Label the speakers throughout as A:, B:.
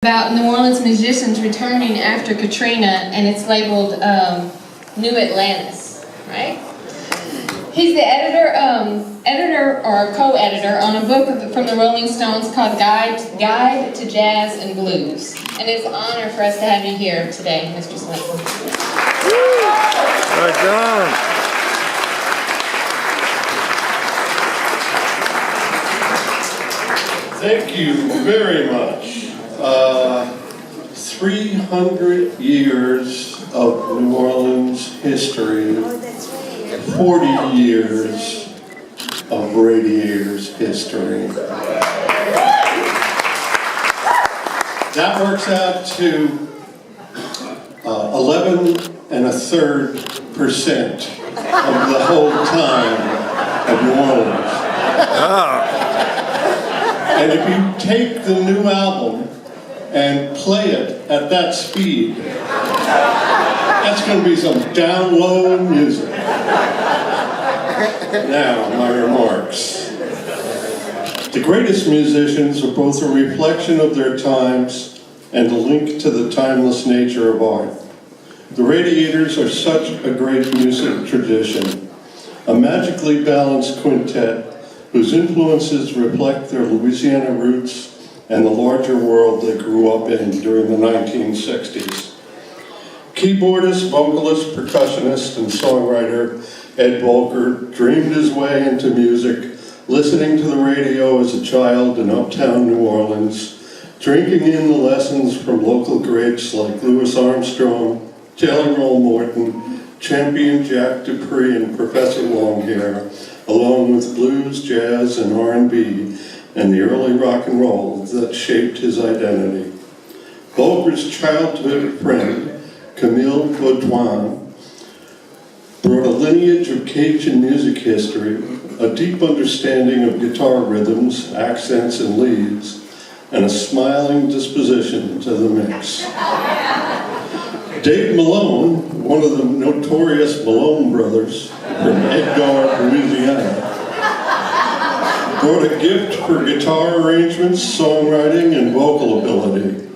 A: About New Orleans musicians returning after Katrina, and it's labeled New Atlantis, right? He's the editor or co-editor on a book from the Rolling Stones called Guide to Jazz and Blues. And it's an honor for us to have you here today, Mr. Swenson.
B: Right done.
C: Thank you very much. 300 years of New Orleans history, 40 years of Radiators history. That works out to 11.33% of the whole time of New Orleans. And if you take the new album and play it at that speed, that's going to be some down low music. Now, my remarks. The greatest musicians are both a reflection of their times and a link to the timeless nature of art. The Radiators are such a great music tradition, a magically balanced quintet whose influences reflect their Louisiana roots and the larger world they grew up in during the 1960s. Keyboardist, vocalist, percussionist, and songwriter Ed Volker dreamed his way into music, listening to the radio as a child in uptown New Orleans, drinking in the lessons from local greats like Louis Armstrong, Taylor Roll Morton, Champion Jack Dupree, and Professor Longhair, along with blues, jazz, and R&B, and the early rock and roll that shaped his identity. Volker's childhood friend, Camille Baudouin, brought a lineage of Cajun music history, a deep understanding of guitar rhythms, accents, and leads, and a smiling disposition to the mix. Dave Malone, one of the notorious Malone brothers from Edgar, Louisiana, brought a gift for guitar arrangements, songwriting, and vocal ability.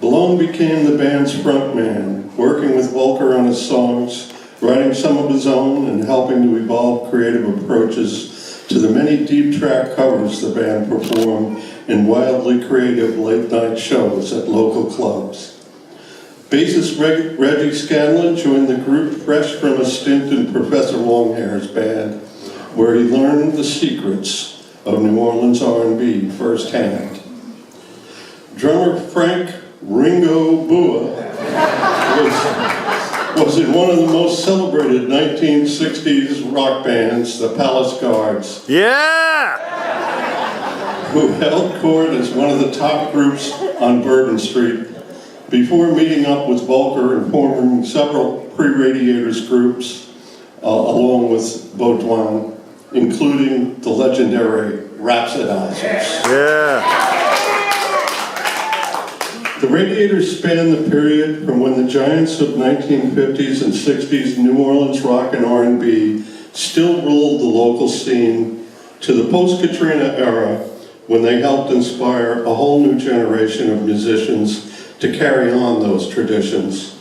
C: Malone became the band's frontman, working with Volker on his songs, writing some of his own, and helping to evolve creative approaches to the many deep track covers the band performed in wildly creative late-night shows at local clubs. Bassist Reggie Scanlon joined the group fresh from a stint in Professor Longhair's band, where he learned the secrets of New Orleans R&B firsthand. Drummer Frank Ringo Bua was in one of the most celebrated 1960s rock bands, the Palace Guards.
B: Yeah!
C: Who held court as one of the top groups on Bourbon Street before meeting up with Volker and forming several pre-Radiators groups along with Baudouin, including the legendary Rhapsodizers.
B: Yeah!
C: The Radiators span the period from when the giants of 1950s and 60s New Orleans rock and R&B still ruled the local scene to the post-Katrina era, when they helped inspire a whole new generation of musicians to carry on those traditions.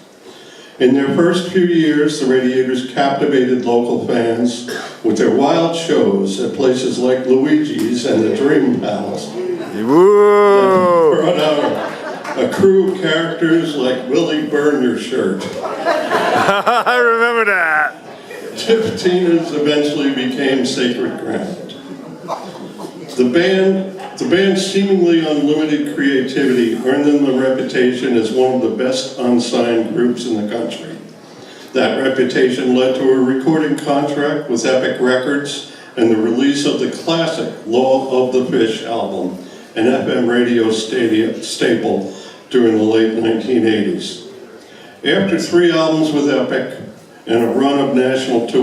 C: In their first few years, the Radiators captivated local fans with their wild shows at places like Luigi's and the Dream Palace.
B: Whoa!
C: That brought out a crew of characters like Willie Burn Your Shirt.
B: I remember that.
C: Tipitinas eventually became sacred ground. The band's seemingly unlimited creativity earned them a reputation as one of the best unsigned groups in the country. That reputation led to a recording contract with Epic Records and the release of the classic Law of the Fish album, an FM radio staple during the late 1980s. After 3 albums with Epic and a run of national tours,